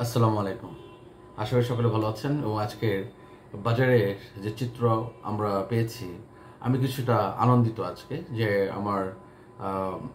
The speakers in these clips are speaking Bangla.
আসসালামু আলাইকুম। আশা করি সকলে ভালো আছেন এবং আজকের বাজারের যে চিত্র আমরা পেয়েছি, আমি কিছুটা আনন্দিত আজকে যে আমার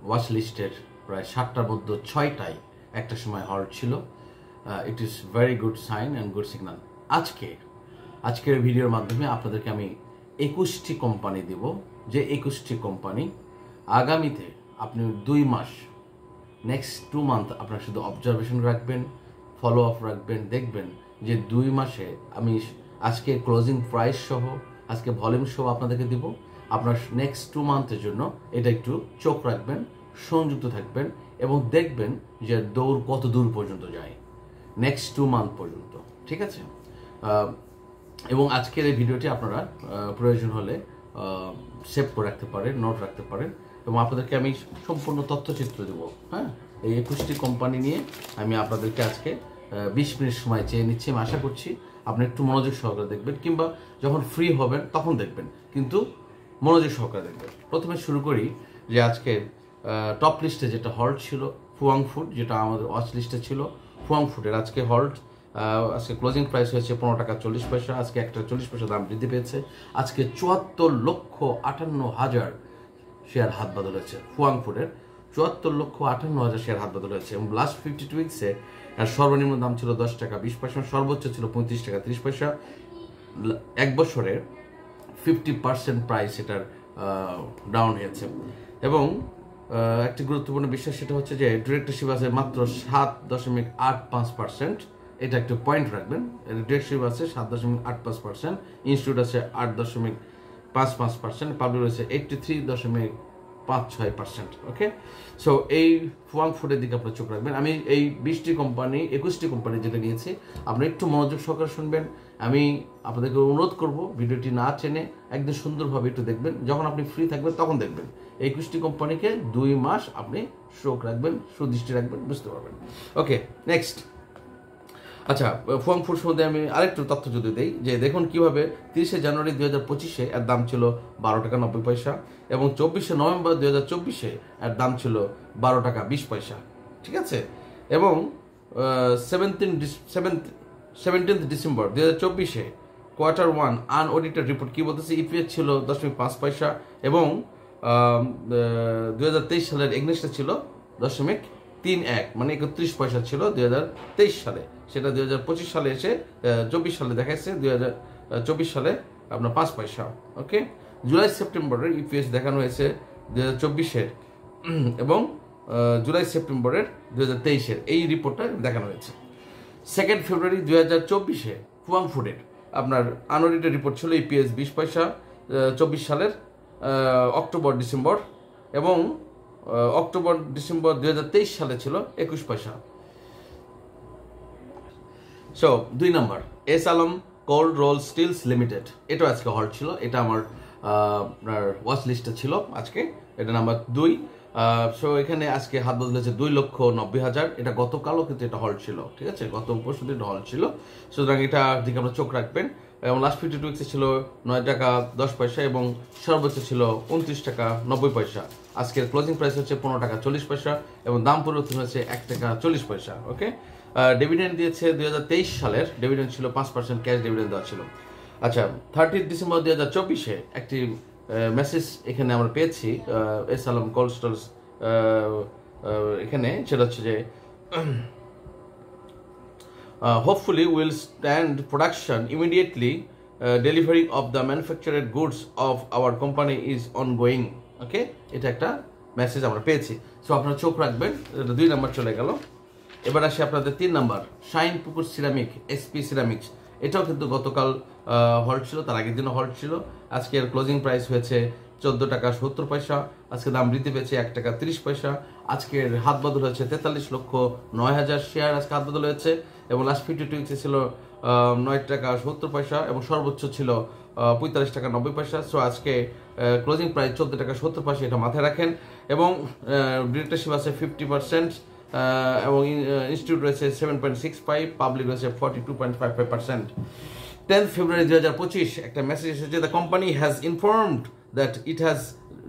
ওয়াচ লিস্টের প্রায় 7টার মধ্যে 6টায় একটা সময় হল্ট ছিল। It is very good sign and good signal. আজকের ভিডিওর মাধ্যমে আপনাদেরকে আমি 21টি কোম্পানি দেব, যে 21টি কোম্পানি আগামীতে আপনি 2 মাস, নেক্সট 2 মান্থ আপনার শুধু অবজারভেশন রাখবেন, ফলো আপ রাখবেন, দেখবেন যে 2 মাসে আমি আজকে ক্লোজিং প্রাইস সহ আজকে ভলিউম সহ আপনাদেরকে দিব। আপনার নেক্সট 2 মান্থের জন্য এটা একটু চোখ রাখবেন, সংযুক্ত থাকবেন এবং দেখবেন যে দৌড় কত দূর পর্যন্ত যায় নেক্সট 2 মান্থ পর্যন্ত। ঠিক আছে? এবং আজকের এই ভিডিওটি আপনারা প্রয়োজন হলে সেভ করে রাখতে পারেন, নোট রাখতে পারেন এবং আপনাদেরকে আমি সম্পূর্ণ তথ্যচিত্র দেবো। হ্যাঁ, এই 21টি কোম্পানি নিয়ে আমি আপনাদেরকে আজকে 20 মিনিট সময় চেয়ে নিচ্ছি। আমি আশা করছি আপনি একটু মনোযোগ সহকারে দেখবেন, কিংবা যখন ফ্রি হবেন তখন দেখবেন, কিন্তু মনোযোগ সহকারে দেখবেন। প্রথমে শুরু করি যে আজকে টপ লিস্টে যেটা হল্ট ছিল ফুয়াং ফুড, যেটা আমাদের ওয়াচ লিস্টে ছিল। ফুয়াং ফুডের আজকে হল্ট, আজকে ক্লোজিং প্রাইস হয়েছে 15 টাকা 40 পয়সা। আজকে একটা 40 পয়সা দাম বৃদ্ধি পেয়েছে। আজকে 74,58,000 শেয়ার হাত বদল হয়েছে ফুয়াং ফুডের। 74,58,000 শেয়ার হাত বদল হয়েছে এবং লাস্ট 52 উইক্সে সর্বনিম্ন দাম ছিল 10 টাকা 20 পয়সা, সর্বোচ্চ ছিল 35 টাকা 30 পয়সা। এক বছরে 50% প্রাইস এটার ডাউন হয়েছে। এবং একটি গুরুত্বপূর্ণ বিষয় সেটা হচ্ছে যে ডিরেক্টরশিপ আছে মাত্র 7.85%। এটা একটু পয়েন্ট রাখবেন। ডিরেক্টরশিপ আছে 7.85%, ইনস্টিটিউট আছে 8.55%, পাবলিক রয়েছে 83.56%। ওকে, সো এই ফুয়াং ফুডের দিকে আপনার চোখ রাখবেন। আমি এই 20টি কোম্পানি 21টি কোম্পানি যেটা নিয়েছি, আপনি একটু মনোযোগ সহকারে শুনবেন। আমি আপনাদেরকে অনুরোধ করব ভিডিওটি না চেনে একদম সুন্দরভাবে একটু দেখবেন। যখন আপনি ফ্রি থাকবেন তখন দেখবেন। 21টি কোম্পানিকে 2 মাস আপনি চোখ রাখবেন, সুদৃষ্টি রাখবেন, বুঝতে পারবেন। ওকে, নেক্সট। আচ্ছা, ফুয়াং ফুড সম্বন্ধে আমি আরেকটু তথ্য যদি দেই, যে দেখুন কিভাবে 30শে জানুয়ারি 2025-এ এর দাম ছিল 12 টাকা 90 পয়সা এবং 24শে নভেম্বর 2024-এ এর দাম ছিল 12 টাকা 20 পয়সা। ঠিক আছে? এবং 17 ডিসেম্বর 2024-এ Q1 আনঅডিটেড রিপোর্ট কি বলতেছে, ইপিএস ছিল 10.5 পয়সা এবং 2023 সালের এগনেস্টে ছিল 0.31, মানে 31 পয়সা ছিল 2023 সালে। সেটা 2025 সালে এসে 24 সালে দেখাচ্ছে 2024 সালে আপনার 5 পয়সা। ওকে, জুলাই সেপ্টেম্বরের ইপিএস দেখানো হয়েছে 2024-এর এবং জুলাই সেপ্টেম্বরের 2023-এর এই রিপোর্টটা দেখানো হয়েছে। 2 ফেব্রুয়ারি 2024-এ ফুয়াং ফুডের আপনার আনঅডিটেড রিপোর্ট ছিল ইপিএস 20 পয়সা 24 সালের অক্টোবর ডিসেম্বর, এবং অক্টোবর ডিসেম্বর 2023 সালে ছিল 21 পয়সা। সো 2 নম্বর S Alam cold roll steels limited, এটাও আজকে হল্ট ছিল। এটা আমার আপনার ওয়াচ লিস্টে ছিল আজকে, এটা নাম্বার 2। সো এখানে আজকে হাত বদল হয়েছে 2,90,000। এটা গতকালও কিন্তু এটা হল্ট ছিল। ঠিক আছে, গত পরশু দিন হল্ট ছিল, সুতরাং এটা দিকে আপনার চোখ রাখবেন। এবং লাস্ট 52 উইক্সে ছিল 9 টাকা 10 পয়সা এবং সর্বোচ্চ ছিল 29 টাকা 90 পয়সা। আজকের ক্লোজিং প্রাইস হচ্ছে 15 টাকা 40 পয়সা এবং দাম পরিবর্তন হয়েছে 1 টাকা 40 পয়সা। ওকে, ডিভিডেন্ড দিয়েছে 2023 সালের ডিভিডেন্ড ছিল 5% ক্যাশ ডিভিডেন্ড দেওয়া ছিল। আচ্ছা, 30 ডিসেম্বর 2024-এ একটি মেসেজ এখানে আমরা পেয়েছি এস আলম কোল্ড স্টোরেজ, এখানে সেটা হচ্ছে যে hopefully will stand production immediately, delivering of the manufactured goods of our company is ongoing. ওকে, এটা একটা মেসেজ আমরা পেয়েছি। সো আপনারা চোখ রাখবেন। এটা 2 নাম্বার চলে গেল। এবার আসি আপনাদের 3 নাম্বার শাইন পুকুর সিরামিক, এসপি সিরামিক্স। এটাও কিন্তু গতকাল হল্ট ছিল, তার আগের দিনও হল্ট ছিল। আজকের ক্লোজিং প্রাইস হয়েছে 14 টাকা 70 পয়সা। আজকে দাম বৃদ্ধি পেয়েছে 1 টাকা 30 পয়সা। আজকের হাত বদল হয়েছে 43,09,000 শেয়ার আজকে হাত বদল হয়েছে এবং লাস্ট 52 উইক্সে ছিল 9 টাকা 70 পয়সা এবং সর্বোচ্চ ছিল 45 টাকা 90 পয়সা। সো আজকে ক্লোজিং প্রাইস 14 টাকা 70 পয়সা, এটা মাথায় রাখেন। এবং ডিরেক্টরশিপ আছে 50% এবং ইনস্টিটিউট রয়েছে 7.65, পাবলিক রয়েছে 42.55%। 10 ফেব্রুয়ারি 2025 একটা মেসেজ এসেছে, the company has informed that it has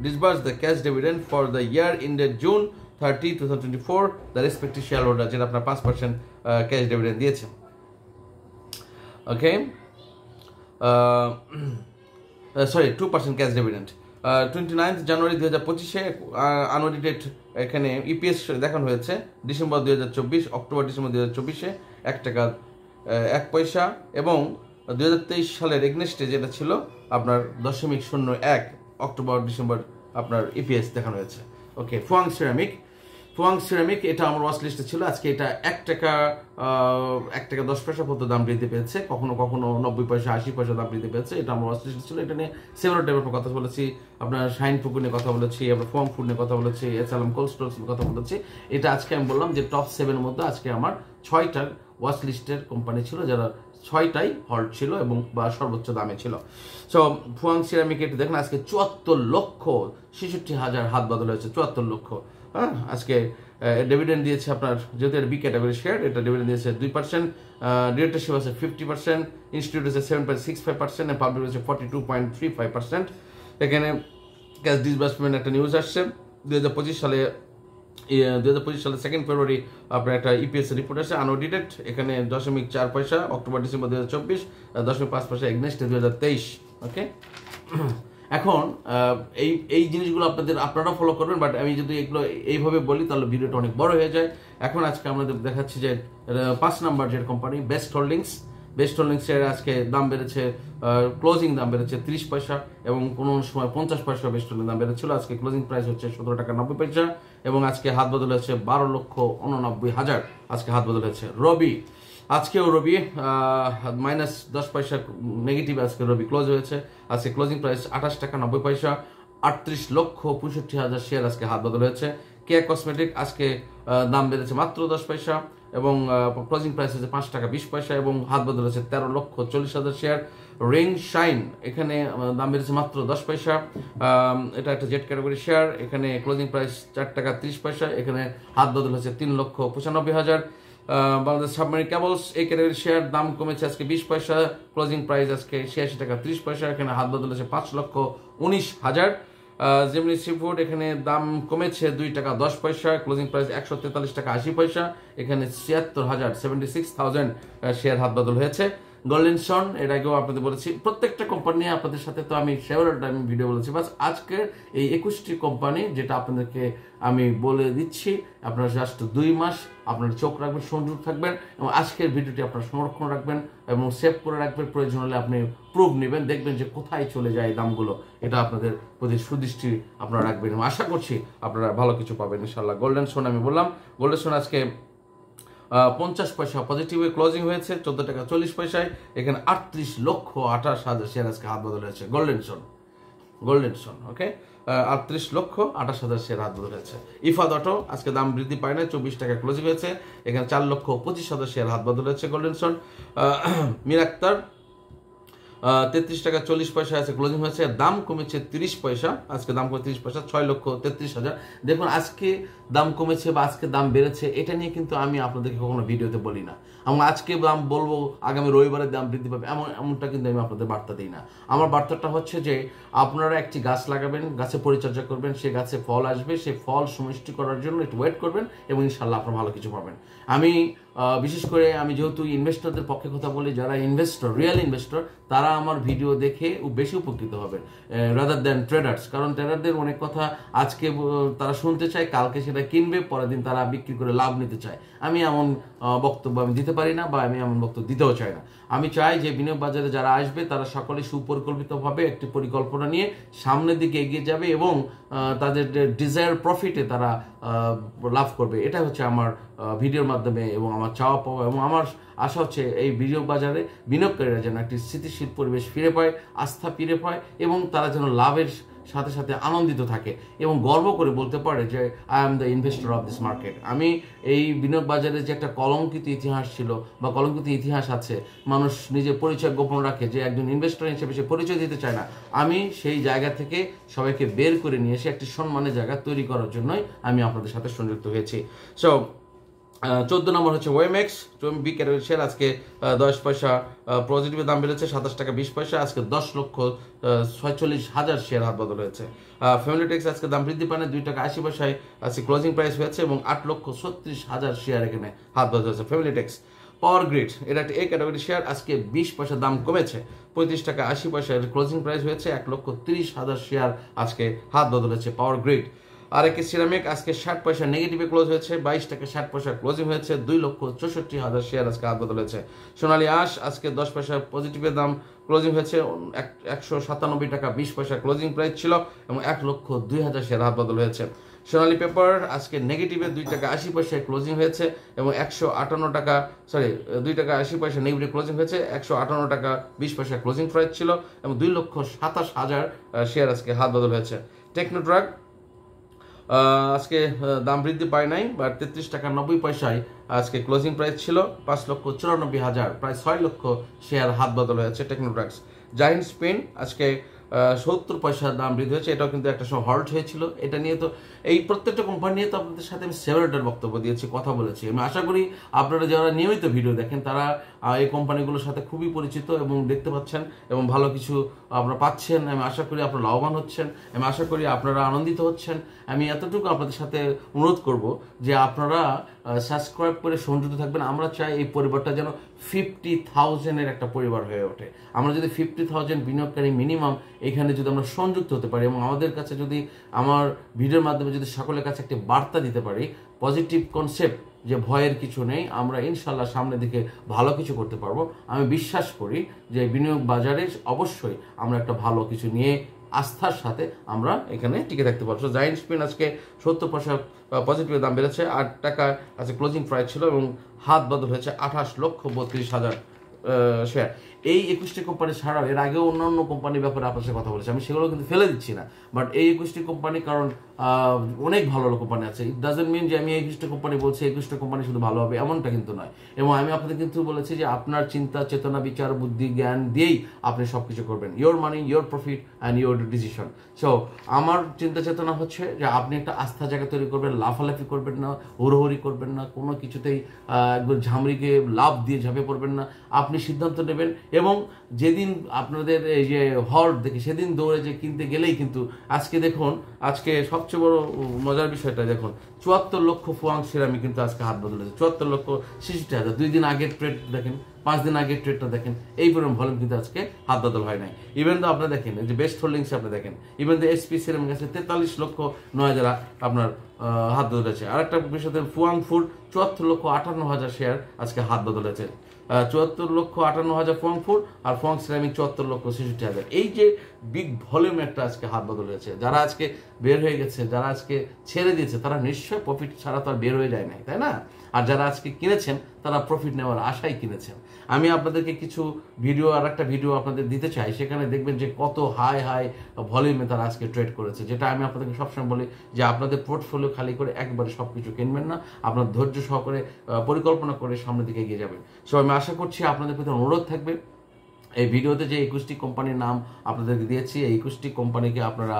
disbursed the cash dividend for the year ended June 30, 2024 the respective share holder, যেটা আপনার 5% ক্যাশ ডিভিডেন্ড দিয়েছে। ওকে, সরি 2% ক্যাশ ডিভিডেন্ড। 29 জানুয়ারি 2025-এ আনঅডিটেড এখানে ইপিএস দেখানো হয়েছে ডিসেম্বর 2024, অক্টোবর ডিসেম্বর 2024-এ 1 টাকা 1 পয়সা, এবং 2023 সালের এগনেস্টে যেটা ছিল আপনার 0.01 অক্টোবর ডিসেম্বর আপনার ইপিএস দেখানো হয়েছে। ওকে, ফুয়াং সিরামিক এটা আমার ওয়াচ লিস্টে ছিল। আজকে এটা 1 টাকা 10 পয়সা পর্যন্ত দাম বৃদ্ধি পেয়েছে, কখনো 90 পয়সা 80 পয়সা দাম বৃদ্ধি পেয়েছে। এটা আমার ওয়াচ লিস্টে ছিল। এটা নিয়ে সেভারাল টাইপের কথা বলেছি, আপনার শাইন ফুকু নিয়ে কথা বলেছি, আপনার ফুয়াং ফুড নিয়ে কথা বলেছি, এসএলএম কোল্ড স্টোরেজ নিয়ে কথা বলেছি। এটা আজকে আমি বললাম যে টপ 7-এর মধ্যে আজকে আমার 6টা ওয়াচ লিস্টের কোম্পানি ছিল, যারা 6টাই হল্ট ছিল এবং বা সর্বোচ্চ দামে ছিল। সো ফুয়াং সিরামিক এটা দেখেন আজকে 74,66,000 হাত বদল হয়েছে, 74 লক্ষ। হ্যাঁ, আজকে ডিভিডেন্ড দিয়েছে আপনার, যেহেতু এটা বি ক্যাটাগরি শেয়ার, এটা ডিভিডেন্ড দিয়েছে 2%, ডিরেক্টরশিপ আছে 50%, ইনস্টিটিউট আছে 7.65%, এবং পাবলিক আছে 42.35%। এখানে ক্যাশ ডিসবার্সমেন্ট একটা নিউজ আসছে 2025 সালে 2 ফেব্রুয়ারি আপনার একটা ইপিএস রিপোর্ট আসে আনঅডিটেড, এখানে 0.4 পয়সা অক্টোবর ডিসেম্বর 2024, 0.5 পয়সা এগনেস্ট 2023। ওকে, এখন এই জিনিসগুলো আপনারা ফলো করবেন, বাট আমি যদি এগুলো এইভাবে বলি তাহলে ভিডিওটা অনেক বড় হয়ে যায়। এখন আজকে আমাদের দেখাচ্ছি যে 5 নাম্বার যে কোম্পানি বেস্ট হোল্ডিংসের আজকে দাম বেড়েছে, ক্লোজিং দাম বেড়েছে 30 পয়সা, এবং কোনো সময় 50 পয়সা বেস্ট হোল্ডিং দাম বেড়েছিল। আজকে ক্লোজিং প্রাইস হচ্ছে 17 টাকা 90 পয়সা, এবং আজকে হাত বদল হয়েছে 12,89,000 আজকে হাত বদল হয়েছে। আজকেও রবি -10 পয়সা নেগেটিভ আজকে রবি ক্লোজ হয়েছে। আজকে ক্লোজিং প্রাইস 28 টাকা 90 পয়সা, 38,65,000 শেয়ার আজকে হাত বদল হয়েছে। কেয়া কসমেটিক আজকে দাম বেড়েছে মাত্র 10 পয়সা, এবং ক্লোজিং প্রাইস হচ্ছে 5 টাকা 20 পয়সা, এবং হাত বদল হয়েছে 13,40,000 শেয়ার। রিং শাইন এখানে দাম বেড়েছে মাত্র 10 পয়সা, এটা একটা জেড ক্যাটাগরি শেয়ার, এখানে ক্লোজিং প্রাইস 4 টাকা 30 পয়সা, এখানে হাত বদল হয়েছে 3,95,000। বাংলাদেশ সাবমেরিন কেবলস এই ক্যাটাগরির শেয়ার দাম কমেছে আজকে 20 পয়সা, ক্লোজিং প্রাইস আজকে 86 টাকা 30 পয়সা, এখানে হাত বদল হয়েছে 5,19,000। জেমিনি সিফুড এখানে দাম কমেছে 2 টাকা 10 পয়সা, ক্লোজিং প্রাইস 143 টাকা 80 পয়সা, এখানে 76,000 শেয়ার হাত বদল হয়েছে। গোল্ডেন সন এর আগেও আপনাদের বলেছি, প্রত্যেকটা কোম্পানি নিয়ে আপনাদের সাথে তো আমি সেভারাল টাইম ভিডিও বলেছি, বাস আজকের এই 21টি কোম্পানি যেটা আপনাদেরকে আমি বলে দিচ্ছি, আপনারা জাস্ট 2 মাস আপনার চোখ রাখবেন, সংযোগ থাকবেন, এবং আজকের ভিডিওটি আপনারা সংরক্ষণ রাখবেন এবং সেভ করে রাখবেন। প্রয়োজন হলে আপনি প্রুফ নেবেন, দেখবেন যে কোথায় চলে যায় দামগুলো। এটা আপনাদের প্রতি সুদৃষ্টি আপনারা রাখবেন, এবং আশা করছি আপনারা ভালো কিছু পাবেন ইনশাল্লাহ। গোল্ডেন সোন আমি বললাম, গোল্ডেন সোন আজকে 50 পয়সা পজিটিভে ক্লোজিং হয়েছে 14 টাকা 40 পয়সায়, এখানে 38,28,000 শেয়ার আজকে হাত বদল হয়েছে গোল্ডেন সোন। ওকে, 38,28,000 শেয়ার হাত বদল হয়েছে। ইফাদ অটো আজকে দাম বৃদ্ধি পায় না, 24 টাকা ক্লোজিং হয়েছে, এখানে 4,25,000 শেয়ার হাত বদল হয়েছে গোল্ডেন সোন। মীর আক্তার 33 টাকা 40 পয়সা আছে ক্লোজিং হয়েছে, দাম কমেছে 30 পয়সা, আজকে দাম কমে 30 পয়সা 6,33,000। দেখুন আজকে দাম কমেছে বা আজকে দাম বেড়েছে, এটা নিয়ে কিন্তু আমি আপনাদেরকে কখনো ভিডিওতে বলি না। এবং আজকে দাম বলবো আগামী রবিবারের দাম বৃদ্ধি পাবে এমনটা কিন্তু আমি আপনাদের বার্তা দিই না। আমার বার্তাটা হচ্ছে যে আপনারা একটি গাছ লাগাবেন, গাছে পরিচর্যা করবেন, সেই গাছে ফল আসবে, সেই ফল সুমিষ্টি করার জন্য একটু ওয়েট করবেন, এবং ইনশাল্লাহ আপনারা ভালো কিছু পাবেন। আমি বিশেষ করে আমি যেহেতু ইনভেস্টরদের পক্ষে কথা বলি, যারা ইনভেস্টর রিয়েল ইনভেস্টর, তারা আমার ভিডিও দেখে বেশি উপকৃত হবেন রাদার দ্যান ট্রেডার্স। কারণ ট্রেডারদের অনেক কথা আজকে তারা শুনতে চায়, কালকে সেটা কিনবে, পরের দিন তারা বিক্রি করে লাভ নিতে চায়। আমি এমন বক্তব্য আমি দিতে পারি না, বা আমি এমন বক্তব্য দিতেও চাই না। আমি চাই যে বিনিয়োগ বাজারে যারা আসবে তারা সকলে সুপরিকল্পিতভাবে একটি পরিকল্পনা নিয়ে সামনের দিকে এগিয়ে যাবে, এবং তাদের ডিজায়ার প্রফিটে তারা লাভ করবে। এটা হচ্ছে আমার ভিডিওর মাধ্যমে এবং আমার চাওয়া পাওয়া, এবং আমার আশা হচ্ছে এই বিনিয়োগ বাজারে বিনিয়োগকারীরা যেন একটি স্থিতিশীল পরিবেশ ফিরে পায়, আস্থা ফিরে পায়, এবং তারা যেন লাভের সাথে সাথে আনন্দিত থাকে এবং গর্ব করে বলতে পারে যে I am the investor of this market. আমি এই বিনিয়োগ বাজারে যে একটা কলঙ্কিত ইতিহাস ছিল বা কলঙ্কিত ইতিহাস আছে, মানুষ নিজের পরিচয় গোপন রাখে, যে একজন ইনভেস্টর হিসেবে সে পরিচয় দিতে চায় না, আমি সেই জায়গা থেকে সবাইকে বের করে নিয়ে এসে একটি সম্মানের জায়গা তৈরি করার জন্যই আমি আপনাদের সাথে সংযুক্ত হয়েছি। সো 14 নম্বর হচ্ছে ওয়েমেক্স, বি ক্যাটাগরি শেয়ার আজকে 10 পয়সা পজিটিভ দাম বেড়েছে, 27 টাকা 20 পয়সা, আজকে 10,46,000 শেয়ার হাত বদল হয়েছে। ফ্যামিলিটেক্স আজকে দাম বৃদ্ধি পায় না, 2 টাকা 80 পয়সায় আজকে ক্লোজিং প্রাইস হয়েছে এবং 8,36,000 শেয়ার এখানে হাত বদল হয়েছে ফ্যামিলিটেক্স। পাওয়ার গ্রিড, এটা একটা এ ক্যাটাগরি শেয়ার, আজকে 20 পয়সা দাম কমেছে, 35 টাকা 80 পয়সায় ক্লোজিং প্রাইস হয়েছে, 1,30,000 শেয়ার আজকে হাত বদল হয়েছে পাওয়ার গ্রিড। আরএকে সিরামিক আজকে 60 পয়সা নেগেটিভে ক্লোজ হয়েছে, 22 টাকা 60 পয়সা ক্লোজিং হয়েছে, 2,64,000 শেয়ার আজকে হাত বদল হয়েছে। সোনালী আঁশ আজকে 10 পয়সা পজিটিভের দাম ক্লোজিং হয়েছে, 197 টাকা 20 পয়সা ক্লোজিং প্রাইস ছিল এবং 1,02,000 শেয়ার হাত বদল হয়েছে। সোনালী পেপার আজকে নেগেটিভে 2 টাকা 80 পয়সায় ক্লোজিং হয়েছে এবং 2 টাকা 80 পয়সা নেগেটিভ ক্লোজিং হয়েছে, 158 টাকা 20 পয়সা ক্লোজিং প্রাইস ছিল এবং 2,27,000 শেয়ার আজকে হাত বদল হয়েছে। টেকনোট্রাক আজকে দাম বৃদ্ধি পায় নাই, বাট 33 টাকা 90 পয়সায় আজকে ক্লোজিং প্রাইস ছিল, 5,94,000 প্রায় 6 লক্ষ শেয়ার হাত বদল হয়েছে টেকনোট্রাক্স। জাহিন্ট স্পিন আজকে 70 পয়সা দাম বৃদ্ধি হয়েছে, এটাও কিন্তু একটা সময় হল্ট হয়েছিল। এটা নিয়ে তো এই প্রত্যেকটা কোম্পানি নিয়ে তো আপনাদের সাথে আমি সেভারেটার বক্তব্য দিয়েছি, কথা বলেছি। আমি আশা করি আপনারা যারা নিয়মিত ভিডিও দেখেন তারা এই কোম্পানিগুলোর সাথে খুবই পরিচিত এবং দেখতে পাচ্ছেন এবং ভালো কিছু আপনারা পাচ্ছেন। আমি আশা করি আপনারা লাভবান হচ্ছেন, আমি আশা করি আপনারা আনন্দিত হচ্ছেন। আমি এতটুকু আপনাদের সাথে অনুরোধ করব যে আপনারা সাবস্ক্রাইব করে সংযুক্ত থাকবেন। আমরা চাই এই পরিবারটা যেন 50,000-এর একটা পরিবার হয়ে ওঠে। আমরা যদি 50,000 বিনিয়োগকারী মিনিমাম এখানে যদি আমরা সংযুক্ত হতে পারি এবং আমাদের কাছে যদি আমার ভিডিওর মাধ্যমে যদি সকলের কাছে একটি বার্তা দিতে পারি, পজিটিভ কনসেপ্ট, যে ভয়ের কিছু নেই, আমরা ইনশাল্লাহ সামনের দিকে ভালো কিছু করতে পারবো। আমি বিশ্বাস করি যে বিনিয়োগ বাজারে অবশ্যই আমরা একটা ভালো কিছু নিয়ে আস্থার সাথে আমরা এখানে টিকে থাকতে পারবো। জায়ান্ট স্পিন আজকে 70 পয়সা পজিটিভ দাম বেড়েছে, 8 টাকা আজকে ক্লোজিং প্রাইস ছিল এবং হাত বদল হয়েছে 28,32,000 শেয়ার। এই 21টি কোম্পানি ছাড়াও এর আগেও অন্যান্য কোম্পানির ব্যাপারে আপনার সাথে কথা বলেছি, আমি সেগুলো কিন্তু ফেলে দিচ্ছি না। বাট এই 21টি কোম্পানি, কারণ অনেক ভালো ভালো কোম্পানি আছে, ইট ডাজেন্ট মিন যে আমি 21টা কোম্পানি বলছি 21টা কোম্পানি শুধু ভালো হবে, এমনটা কিন্তু নয়। এবং আমি আপনাদের কিন্তু বলেছি যে আপনার চিন্তা চেতনা বিচার বুদ্ধি জ্ঞান দিয়েই আপনি সবকিছু করবেন। Your money, your profit and your decision. So আমার চিন্তা চেতনা হচ্ছে যে আপনি একটা আস্থা জায়গা তৈরি করবেন, লাফালাফি করবেন না, হুড়োহুড়ি করবেন না, কোনো কিছুতেই একবার ঝামড়িকে লাভ দিয়ে ঝাঁপিয়ে পড়বেন না। আপনি সিদ্ধান্ত নেবেন এবং যেদিন আপনাদের এই যে হর্ট দেখে সেদিন দৌড়ে যে কিনতে গেলেই কিন্তু আজকে দেখুন, আজকে সবচেয়ে বড় মজার বিষয়টা দেখুন, 74 লক্ষ ফুয়াং সিরামিক কিন্তু আজকে হাত বদলেছে, 74,66,000। 2 দিন আগের ট্রেড দেখেন, 5 দিন আগের ট্রেডটা দেখেন, এই পরিমাণ ভলিউম কিন্তু আজকে হাত বদল হয় নাই। ইভেন তো আপনারা দেখেন যে বেস্ট হোল্ডিংস আপনি দেখেন, ইভেন তো এসপি সিরামিক আছে 43,09,000 আপনার হাত বদলেছে। আর একটা বিষয় ফুয়াং ফুড 74,58,000 শেয়ার আজকে হাত বদলেছে, 74,58,000 ফুয়াং ফুড আর ফুয়াং সিরামিক 74,66,000। এই যে বিগ ভলিউম একটা আজকে হাত বদল হয়েছে, যারা আজকে বের হয়ে গেছে, যারা আজকে ছেড়ে দিয়েছে, তারা নিশ্চয় প্রফিট ছাড়া তো আর বের হয়ে যায় নাই, তাই না? আর যারা আজকে কিনেছেন তারা প্রফিট নেওয়ার আশায় কিনেছেন। আমি আপনাদেরকে কিছু ভিডিও, আর একটা ভিডিও আপনাদের দিতে চাই, সেখানে দেখবেন যে কত হাই হাই ভলিউমে তারা আজকে ট্রেড করেছে। যেটা আমি আপনাদেরকে সবসময় বলি যে আপনাদের পোর্টফোলিও খালি করে একবারে সব কিছু কিনবেন না, আপনার ধৈর্য সহকারে পরিকল্পনা করে সামনের দিকে এগিয়ে যাবেন। সো আমি আশা করছি আপনাদের প্রতি অনুরোধ থাকবে, এই ভিডিওতে যে 21টি কোম্পানির নাম আপনাদেরকে দিয়েছি, এই 21টি কোম্পানিকে আপনারা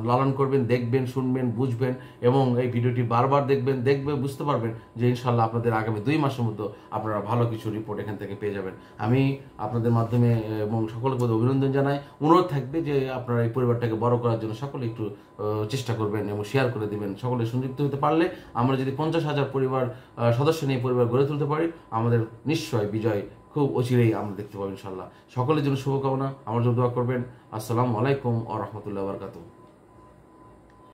লালন করবেন, দেখবেন, শুনবেন, বুঝবেন এবং এই ভিডিওটি বারবার দেখবে বুঝতে পারবেন যে ইনশাল্লাহ আপনাদের আগামী 2 মাসের মধ্যে আপনারা ভালো কিছু রিপোর্ট এখান থেকে পেয়ে যাবেন। আমি আপনাদের মাধ্যমে এবং সকলকে অভিনন্দন জানাই। অনুরোধ থাকবে যে আপনারা এই পরিবারটাকে বড় করার জন্য সকলে একটু চেষ্টা করবেন এবং শেয়ার করে দিবেন। সকলে সংযুক্ত হতে পারলে আমরা যদি 50,000 পরিবার সদস্য নিয়ে পরিবার গড়ে তুলতে পারি, আমাদের নিশ্চয় বিজয় খুব অচিরেই আমরা দেখতে পাবো ইনশাল্লাহ। সকলের জন্য শুভকামনা, আমার জন্য দোয়া করবেন। আসসালামু আলাইকুম ওয়া রাহমাতুল্লাহি ওয়া বারাকাতুহু।